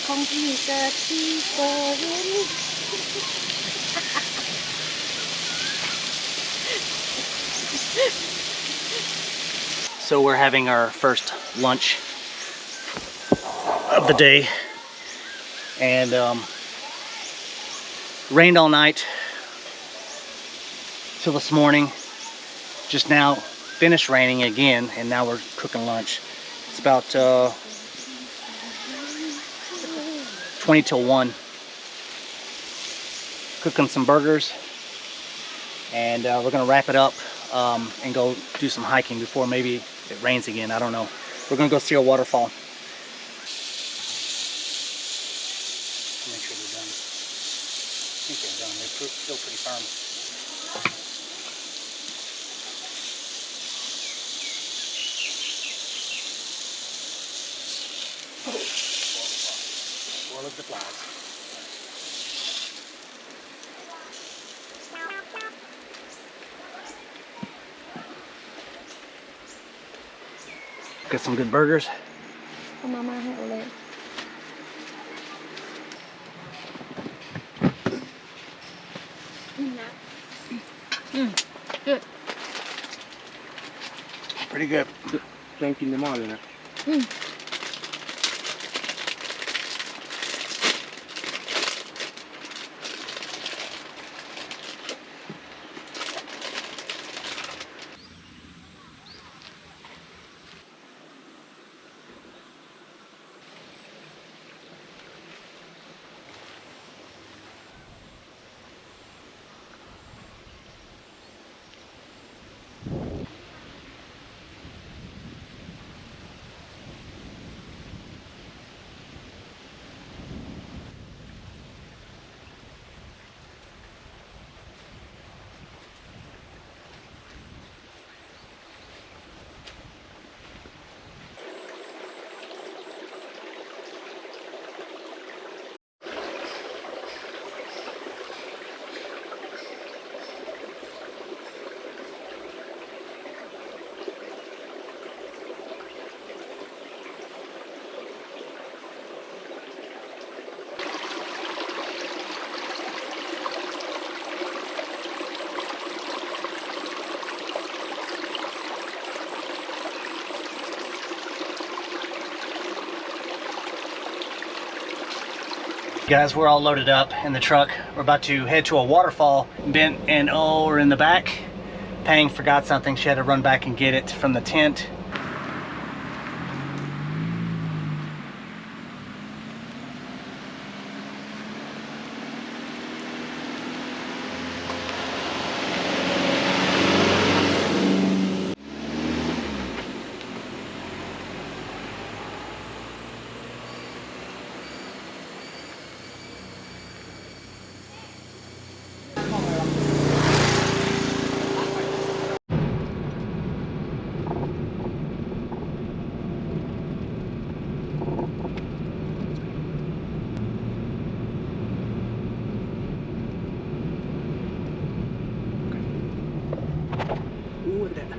ของพี่เกิดที่โกวิน So we're having our first lunch of the day, and rained all night till this morning. Just now finished raining again, and now we're cooking lunch. It's about 20 till 1. Cooking some burgers, and we're gonna wrap it up and go do some hiking before maybe it rains again. I don't know. We're gonna go see a waterfall. Make sure they're done. I think they're done. They're still pretty firm. Swirl of the flies. Got some good burgers. เอามาให้เอาเลย good Pretty good. ยังกินในหม้อเลยนะ Guys, we're all loaded up in the truck. We're about to head to a waterfall. Ben and O are in the back. Pang forgot something. She had to run back and get it from the tent. Ooh, look at that.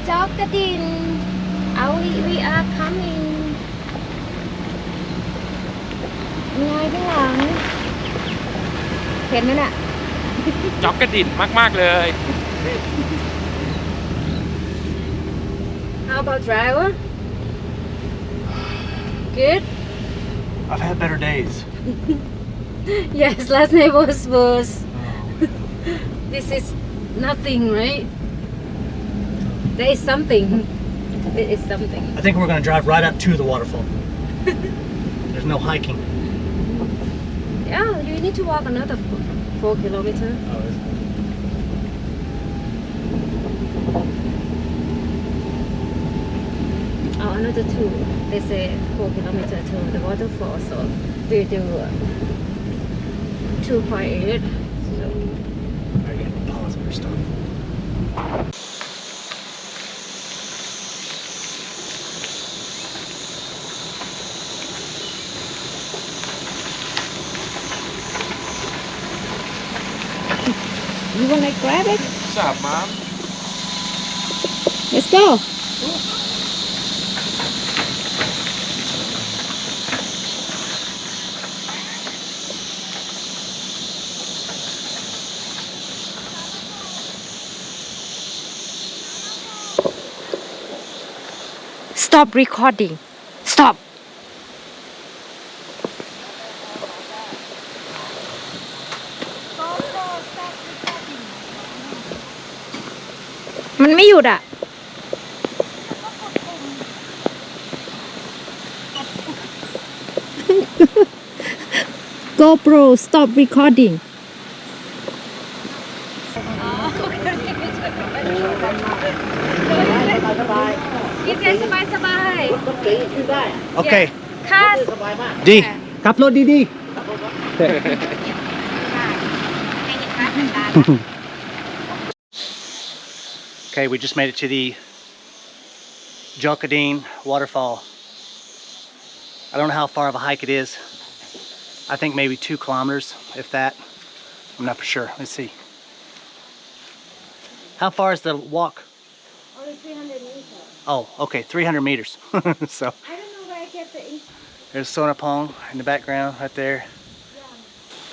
Chokkradin we are coming มีไงข้างหลังเห็นไหมน่ะ จ็อกกระดิ่นมากๆเลย How about driver good I've had better days. yes last night was worse this is nothing right there is something it is something I think we're going to drive right up to the waterfall. There's no hiking. yeah you need to walk another 4 kilometers Oh, is it? or another 2 they say 4 kilometers to the waterfall so we do 2.8 so Alright, pause or stop. You wanna grab it? สาบม้าม Let's go. Stop recording. Stop. มันไม่หยุดอ่ะ GoPro stop recording กินสบายสบาย โอเค ค่ะ ดี ขับรถดี Okay, we just made it to the Jokkradin Waterfall. I don't know how far of a hike it is. I think maybe 2 kilometers, if that. I'm not for sure. Let's see. How far is the walk? Only 300 meters. Oh, okay, 300 meters. So I don't know where I get the there's Sonapong in the background right there.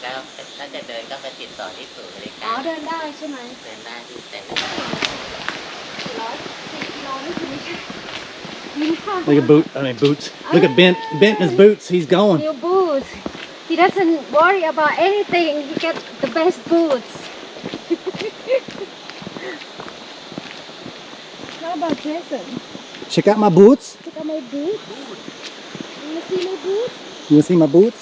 แล้วถ้าจะเดินก็ไปติดต่อที่ศูนย์บริ อ๋อ การ เดินได้ใช่ไหม เดินได้ที่แต่ 410 กิโลนี่คือไม่ใช่ยิงค่ะ Look at boots. Look at Bent in his boots. He's going. New boots. He doesn't worry about anything. He gets the best boots. How about Jason? Check out my boots. Look at my boots. You wanna see my boots? You wanna see my boots?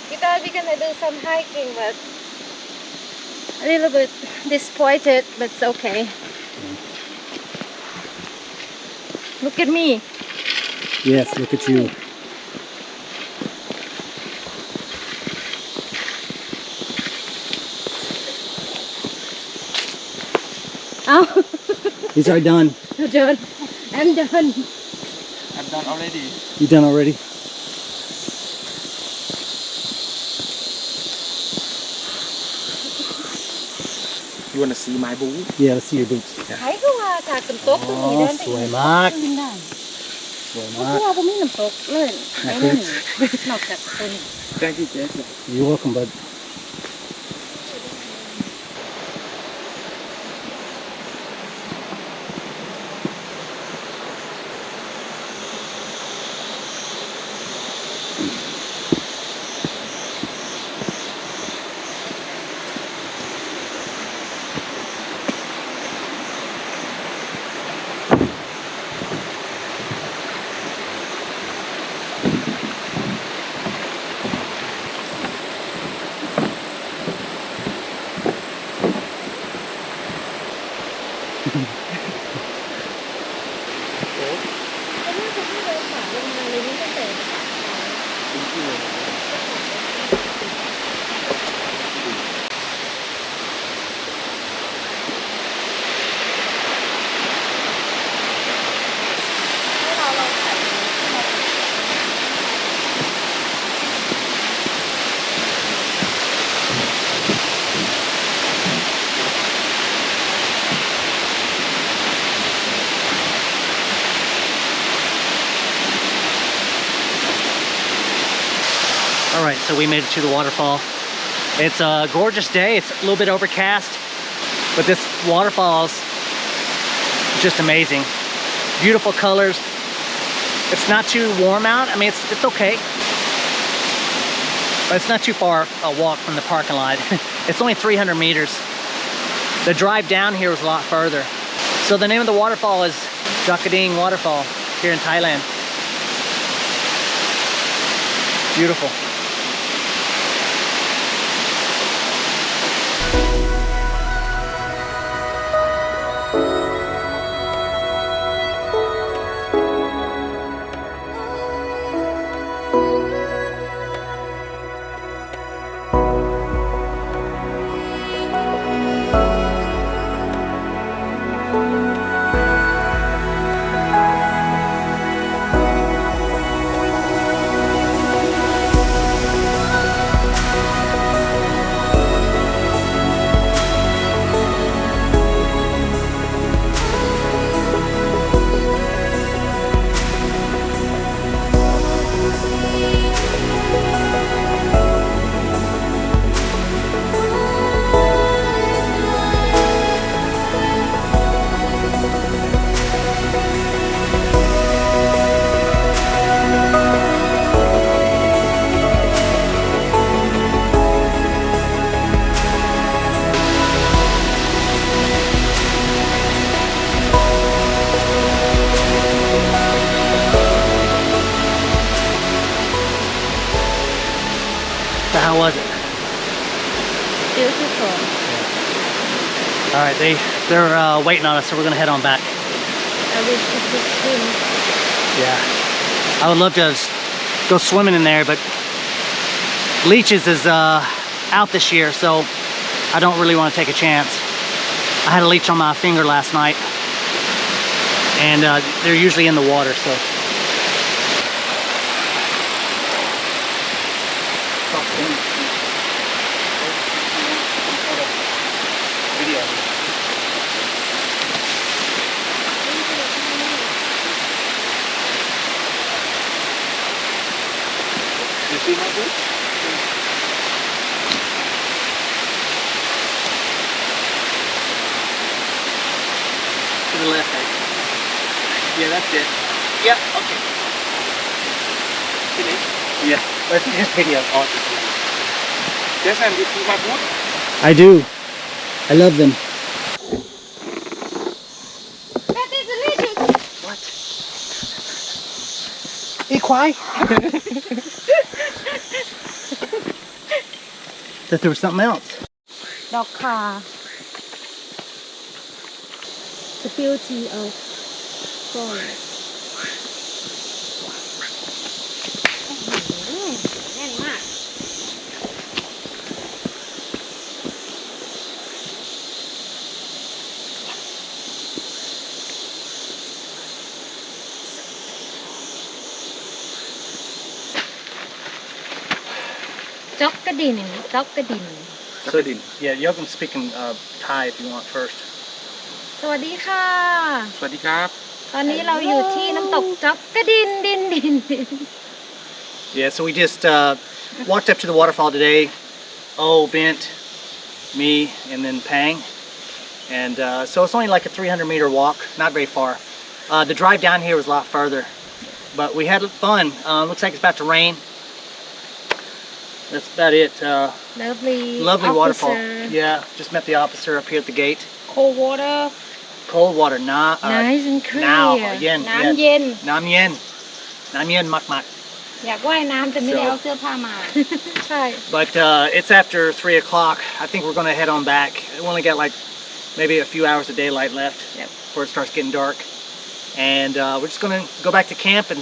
We thought we're gonna do some hiking, but a little bit disappointed, but it's okay. Look at me. Yes, look at you. Oh, These are done. I'm done. I'm done. I'm done already You done already? You wanna see my boot Yeah, let's see your boots. Yeah. ใครก็ว่าถ้าเป็นโต๊ะตรงนี้เดินไป สวยมาก ขึ้นได้ Swear เพราะ not. ว่าผมมีน้ำตกเลยไม่นั่นนอกจากตัวนี้ Thank you Jason You're welcome, bud. All right, so we made it to the waterfall. It's a gorgeous day. It's a little bit overcast, but this waterfall is just amazing. Beautiful colors. It's not too warm out. I mean, it's okay, but it's not too far a walk from the parking lot. It's only 300 meters. The drive down here was a lot further. So the name of the waterfall is Chokkradin Waterfall here in Thailand. Beautiful. right, they're waiting on us, so we're gonna head on back. I wish we could swim. Yeah, I would love to go swimming in there, but Leeches is out this year, so I don't really want to take a chance. I had a leech on my finger last night, and they're usually in the water, so. You see my boot? To the left, right? Yeah, that's it. Yep, okay. Yeah, let's just video. Jason, you see my boot? I do. I love them. That is delicious. What? Be quiet. That there was something else. Dog car. The beauty of forest. แน่นมาก Chokkradin. So, yeah, you can speak in Thai if you want first. สวัสดีค่ะ สวัสดีครับ ตอนนี้เราอยู่ที่น้ำตกจ๊อกกระดินดิน Yeah, so we just walked up to the waterfall today. Oh, Bent, me, and then Pang. And so it's only like a 300-meter walk, not very far. The drive down here was a lot farther, but we had fun. Looks like it's about to rain. That's about it. Lovely waterfall. Yeah, just met the officer up here at the gate. Cold water Cold water, nice and clear now, yen, น้ำเย็น Nam yen. Nam yen mak mak. อยากว่ายน้ำแต่ไม่ได้เอาเสื้อผ้ามา ใช่ But it's after 3 o'clock. I think we're going to head on back. We only got like maybe a few hours of daylight left before it starts getting dark. And we're just going to go back to camp and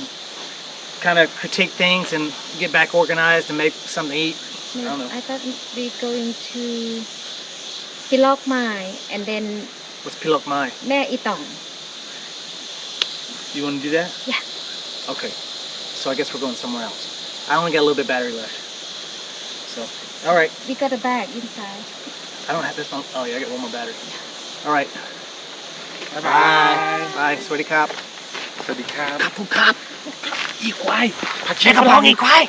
kind of critique things and get back organized and make something to eat. I don't know. I thought we're going to Pilok Mai and then What's pilok mai? แม่อีตอง You want to do that? Yeah. Okay. So I guess we're going somewhere else. I only got a little bit of battery left. So, all right. we got a bag inside I don't have this one. Oh yeah, I got one more battery. All right. Bye Bye. bye. Bye. สวัสดีครับ สวัสดีครับ ผู้ครับอีควาย ผักชี แม่กระ ฝ บอ รั่ ง ง อีควาย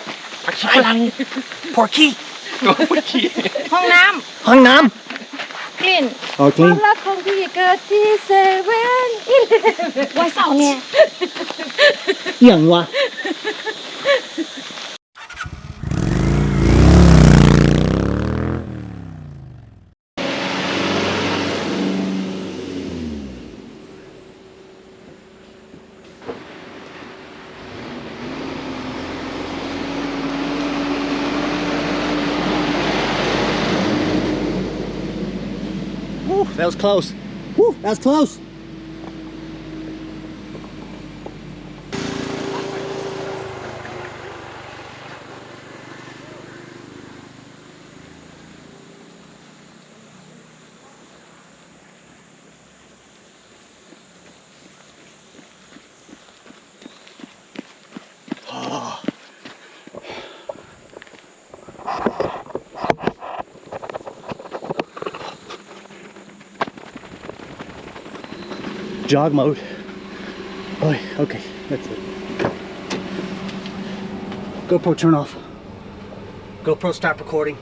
ผักชีฝรั่ง porky ตัวผักชี ห้องน้ ห้องน้ ำกลิ่น ำโอเค ความรักของพี่เกิดที่เซเว่นอีเลฟวันเสาร์ไง อย่างวะ Woo, that was close. Woo, that was close. Jog mode. Oh, okay, that's it. GoPro turn off. GoPro stop recording.